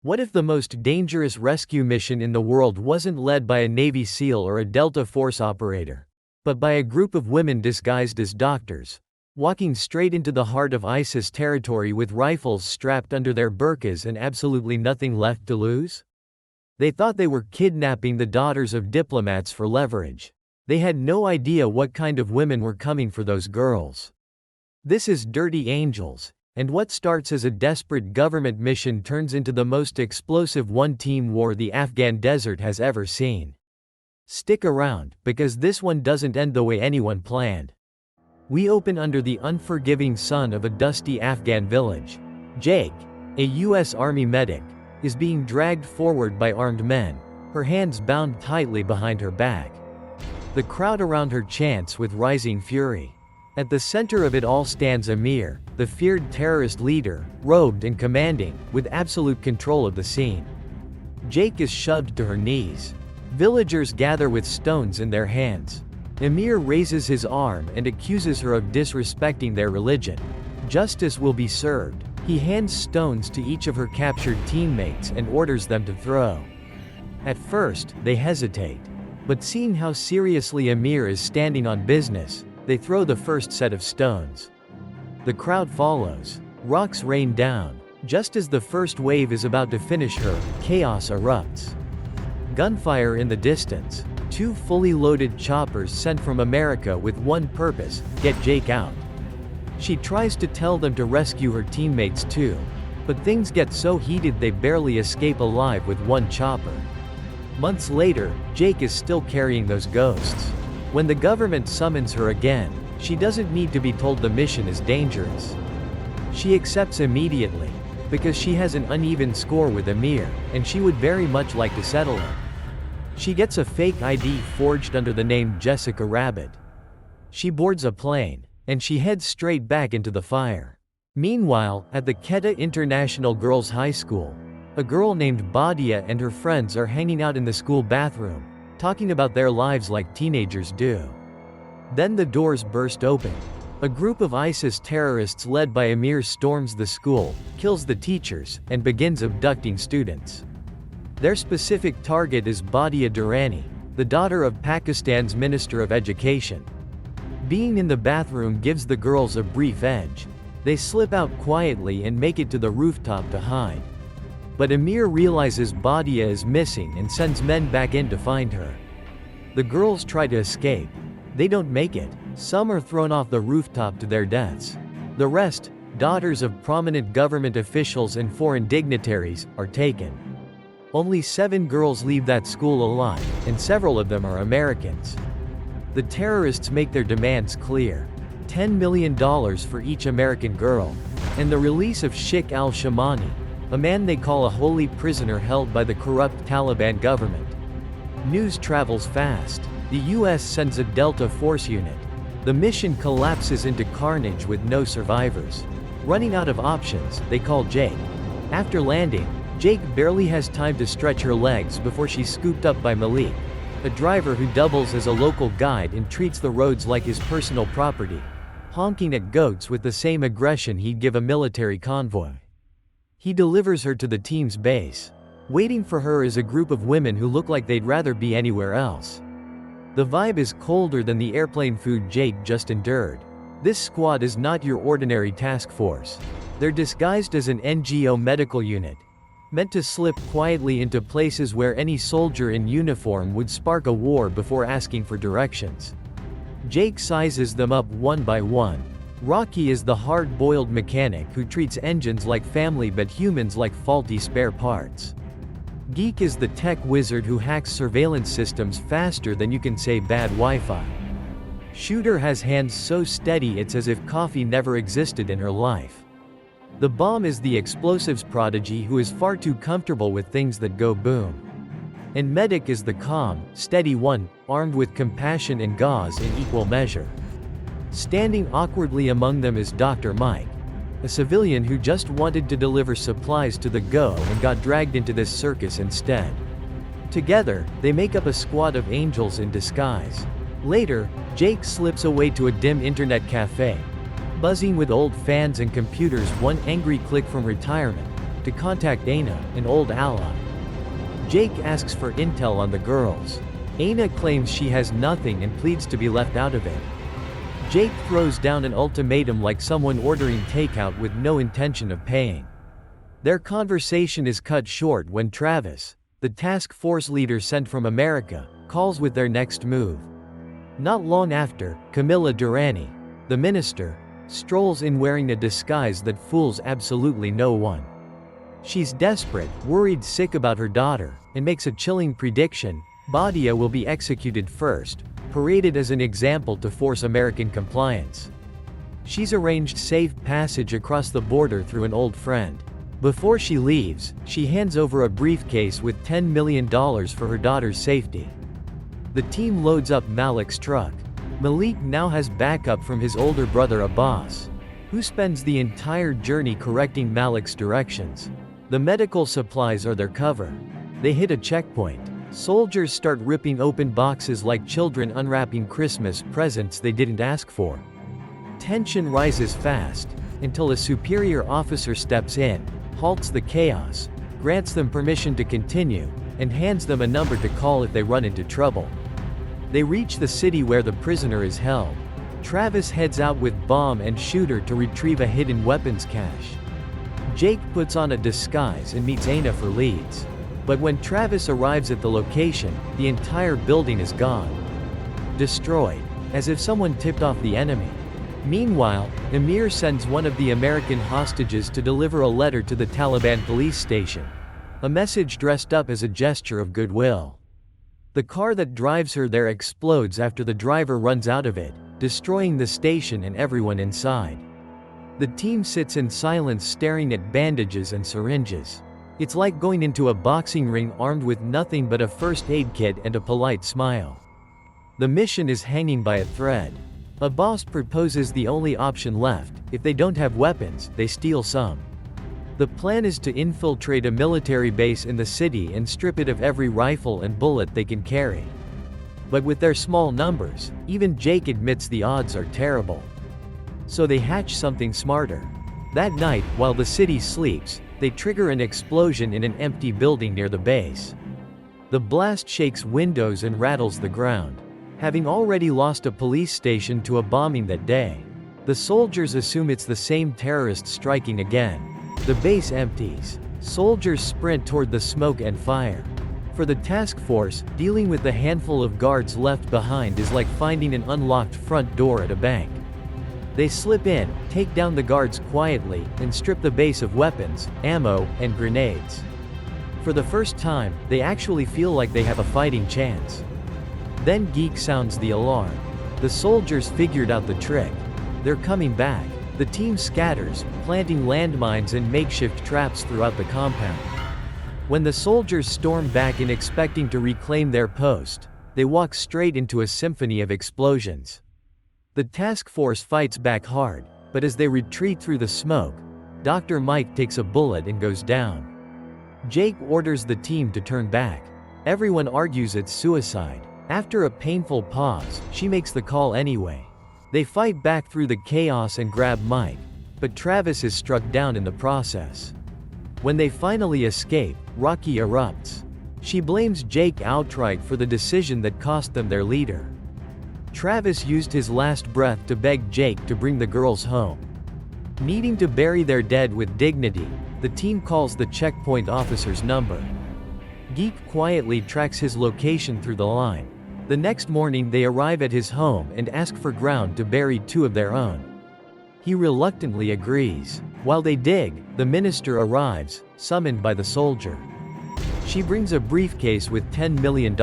What if the most dangerous rescue mission in the world wasn't led by a Navy SEAL or a Delta Force operator, but by a group of women disguised as doctors, walking straight into the heart of ISIS territory with rifles strapped under their burkas and absolutely nothing left to lose? They thought they were kidnapping the daughters of diplomats for leverage. They had no idea what kind of women were coming for those girls. This is Dirty Angels, and what starts as a desperate government mission turns into the most explosive one-team war the Afghan desert has ever seen. Stick around, because this one doesn't end the way anyone planned. We open under the unforgiving sun of a dusty Afghan village. Jake, a U.S. Army medic, is being dragged forward by armed men, her hands bound tightly behind her back. The crowd around her chants with rising fury. At the center of it all stands Amir, the feared terrorist leader, robed and commanding, with absolute control of the scene. Jake is shoved to her knees. Villagers gather with stones in their hands. Amir raises his arm and accuses her of disrespecting their religion. Justice will be served. He hands stones to each of her captured teammates and orders them to throw. At first, they hesitate. But seeing how seriously Amir is standing on business, they throw the first set of stones. The crowd follows. Rocks rain down. Just as the first wave is about to finish her, chaos erupts. Gunfire in the distance. Two fully loaded choppers sent from America with one purpose: get Jake out. She tries to tell them to rescue her teammates too, but things get so heated they barely escape alive with one chopper. Months later, Jake is still carrying those ghosts. When the government summons her again, she doesn't need to be told the mission is dangerous. She accepts immediately, because she has an uneven score with Amir, and she would very much like to settle it. She gets a fake ID forged under the name Jessica Rabbit. She boards a plane, and she heads straight back into the fire. Meanwhile, at the Quetta International Girls' High School, a girl named Badia and her friends are hanging out in the school bathroom, talking about their lives like teenagers do. Then the doors burst open. A group of ISIS terrorists led by Amir storms the school, kills the teachers, and begins abducting students. Their specific target is Badia Durrani, the daughter of Pakistan's Minister of Education. Being in the bathroom gives the girls a brief edge. They slip out quietly and make it to the rooftop to hide. But Amir realizes Badia is missing and sends men back in to find her. The girls try to escape. They don't make it. Some are thrown off the rooftop to their deaths. The rest, daughters of prominent government officials and foreign dignitaries, are taken. Only 7 girls leave that school alive, and several of them are Americans. The terrorists make their demands clear: $10 million for each American girl, and the release of Sheikh al-Shamani, a man they call a holy prisoner held by the corrupt Taliban government. News travels fast. The US sends a Delta Force unit. The mission collapses into carnage with no survivors. Running out of options, they call Jake. After landing, Jake barely has time to stretch her legs before she's scooped up by Malik, a driver who doubles as a local guide and treats the roads like his personal property, honking at goats with the same aggression he'd give a military convoy. He delivers her to the team's base. Waiting for her is a group of women who look like they'd rather be anywhere else. The vibe is colder than the airplane food Jake just endured. This squad is not your ordinary task force. They're disguised as an NGO medical unit, meant to slip quietly into places where any soldier in uniform would spark a war before asking for directions. Jake sizes them up one by one. Rocky is the hard-boiled mechanic who treats engines like family but humans like faulty spare parts. Geek is the tech wizard who hacks surveillance systems faster than you can say bad Wi-Fi. Shooter has hands so steady it's as if coffee never existed in her life. The bomb is the explosives prodigy who is far too comfortable with things that go boom. And medic is the calm, steady one, armed with compassion and gauze in equal measure. Standing awkwardly among them is Dr. Mike, a civilian who just wanted to deliver supplies to the go and got dragged into this circus instead. Together, they make up a squad of angels in disguise. Later, Jake slips away to a dim internet cafe, buzzing with old fans and computers one angry click from retirement, to contact Aina, an old ally. Jake asks for intel on the girls. Aina claims she has nothing and pleads to be left out of it. Jake throws down an ultimatum like someone ordering takeout with no intention of paying. Their conversation is cut short when Travis, the task force leader sent from America, calls with their next move. Not long after, Camilla Durrani, the minister, strolls in wearing a disguise that fools absolutely no one. She's desperate, worried sick about her daughter, and makes a chilling prediction: Badia will be executed first, paraded as an example to force American compliance. She's arranged safe passage across the border through an old friend. Before she leaves, she hands over a briefcase with $10 million for her daughter's safety. The team loads up Malik's truck. Malik now has backup from his older brother Abbas, who spends the entire journey correcting Malik's directions. The medical supplies are their cover. They hit a checkpoint. Soldiers start ripping open boxes like children unwrapping Christmas presents they didn't ask for. Tension rises fast, until a superior officer steps in, halts the chaos, grants them permission to continue, and hands them a number to call if they run into trouble. They reach the city where the prisoner is held. Travis heads out with bomb and shooter to retrieve a hidden weapons cache. Jake puts on a disguise and meets Aina for leads. But when Travis arrives at the location, the entire building is gone. Destroyed, as if someone tipped off the enemy. Meanwhile, Amir sends one of the American hostages to deliver a letter to the Taliban police station. A message dressed up as a gesture of goodwill. The car that drives her there explodes after the driver runs out of it, destroying the station and everyone inside. The team sits in silence staring at bandages and syringes. It's like going into a boxing ring armed with nothing but a first aid kit and a polite smile. The mission is hanging by a thread. A boss proposes the only option left: if they don't have weapons, they steal some. The plan is to infiltrate a military base in the city and strip it of every rifle and bullet they can carry. But with their small numbers, even Jake admits the odds are terrible. So they hatch something smarter. That night, while the city sleeps, they trigger an explosion in an empty building near the base. The blast shakes windows and rattles the ground. Having already lost a police station to a bombing that day, the soldiers assume it's the same terrorists striking again. The base empties. Soldiers sprint toward the smoke and fire. For the task force, dealing with the handful of guards left behind is like finding an unlocked front door at a bank. They slip in, take down the guards quietly, and strip the base of weapons, ammo, and grenades. For the first time, they actually feel like they have a fighting chance. Then Geek sounds the alarm. The soldiers figured out the trick. They're coming back. The team scatters, planting landmines and makeshift traps throughout the compound. When the soldiers storm back in expecting to reclaim their post, they walk straight into a symphony of explosions. The task force fights back hard, but as they retreat through the smoke, Dr. Mike takes a bullet and goes down. Jake orders the team to turn back. Everyone argues it's suicide. After a painful pause, she makes the call anyway. They fight back through the chaos and grab Mike, but Travis is struck down in the process. When they finally escape, Rocky erupts. She blames Jake outright for the decision that cost them their leader. Travis used his last breath to beg Jake to bring the girls home. Needing to bury their dead with dignity, the team calls the checkpoint officer's number. Geek quietly tracks his location through the line. The next morning they arrive at his home and ask for ground to bury two of their own. He reluctantly agrees. While they dig, the minister arrives, summoned by the soldier. She brings a briefcase with $10 million.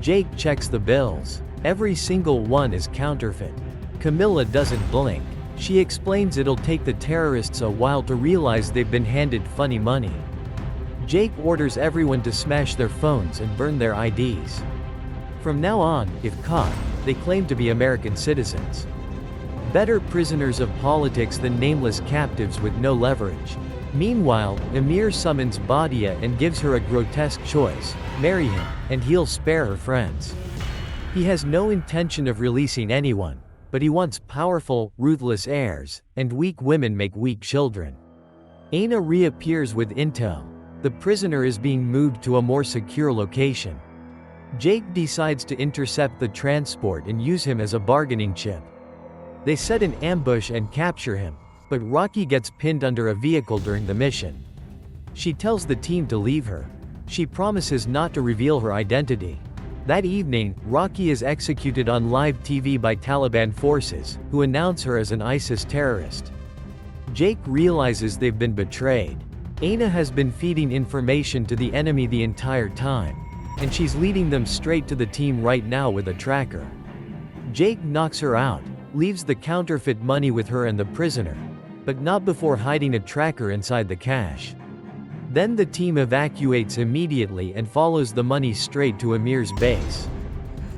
Jake checks the bills. Every single one is counterfeit. Camilla doesn't blink. She explains it'll take the terrorists a while to realize they've been handed funny money. Jake orders everyone to smash their phones and burn their IDs. From now on, if caught, they claim to be American citizens. Better prisoners of politics than nameless captives with no leverage. Meanwhile, Amir summons Badia and gives her a grotesque choice: marry him, and he'll spare her friends. He has no intention of releasing anyone, but he wants powerful, ruthless heirs, and weak women make weak children. Aina reappears with intel. The prisoner is being moved to a more secure location. Jake decides to intercept the transport and use him as a bargaining chip. They set an ambush and capture him, but Rocky gets pinned under a vehicle during the mission. She tells the team to leave her. She promises not to reveal her identity. That evening, Rocky is executed on live TV by Taliban forces, who announce her as an ISIS terrorist. Jake realizes they've been betrayed. Aina has been feeding information to the enemy the entire time, and she's leading them straight to the team right now with a tracker. Jake knocks her out, leaves the counterfeit money with her and the prisoner, but not before hiding a tracker inside the cache. Then the team evacuates immediately and follows the money straight to Amir's base.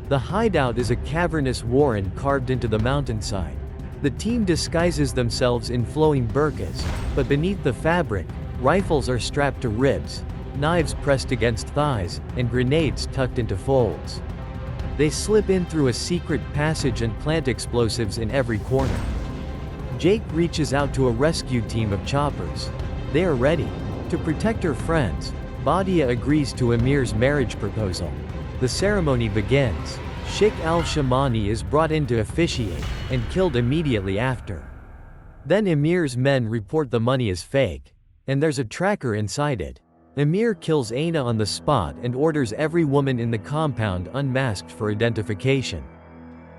The hideout is a cavernous warren carved into the mountainside. The team disguises themselves in flowing burkas, but beneath the fabric, rifles are strapped to ribs, knives pressed against thighs, and grenades tucked into folds. They slip in through a secret passage and plant explosives in every corner. Jake reaches out to a rescue team of choppers. They are ready. To protect her friends, Badia agrees to Amir's marriage proposal. The ceremony begins. Sheikh al-Shamani is brought in to officiate, and killed immediately after. Then Amir's men report the money is fake, and there's a tracker inside it. Amir kills Aina on the spot and orders every woman in the compound unmasked for identification.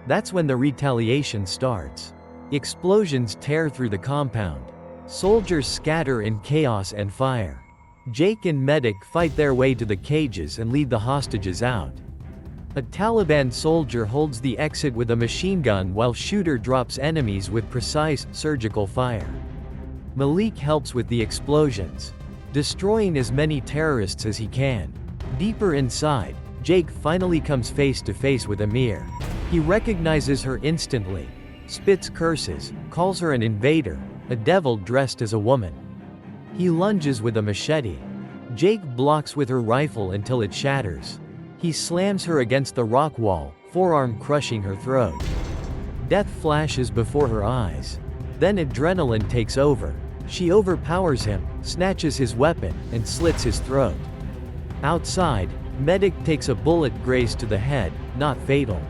That's when the retaliation starts. Explosions tear through the compound. Soldiers scatter in chaos and fire. Jake and Medic fight their way to the cages and lead the hostages out. A Taliban soldier holds the exit with a machine gun while Shooter drops enemies with precise, surgical fire. Malik helps with the explosions, destroying as many terrorists as he can. Deeper inside, Jake finally comes face to face with Amir. He recognizes her instantly, spits curses, calls her an invader, a devil dressed as a woman. He lunges with a machete. Jake blocks with her rifle until it shatters. He slams her against the rock wall, forearm crushing her throat. Death flashes before her eyes. Then adrenaline takes over. She overpowers him, snatches his weapon, and slits his throat. Outside, Medic takes a bullet grazed to the head, not fatal.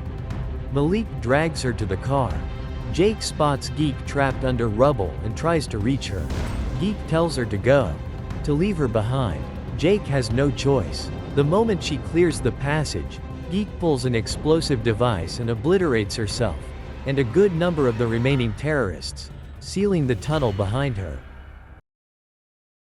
Malik drags her to the car. Jake spots Geek trapped under rubble and tries to reach her. Geek tells her to go. To leave her behind. Jake has no choice. The moment she clears the passage, Geek pulls an explosive device and obliterates herself, and a good number of the remaining terrorists, sealing the tunnel behind her.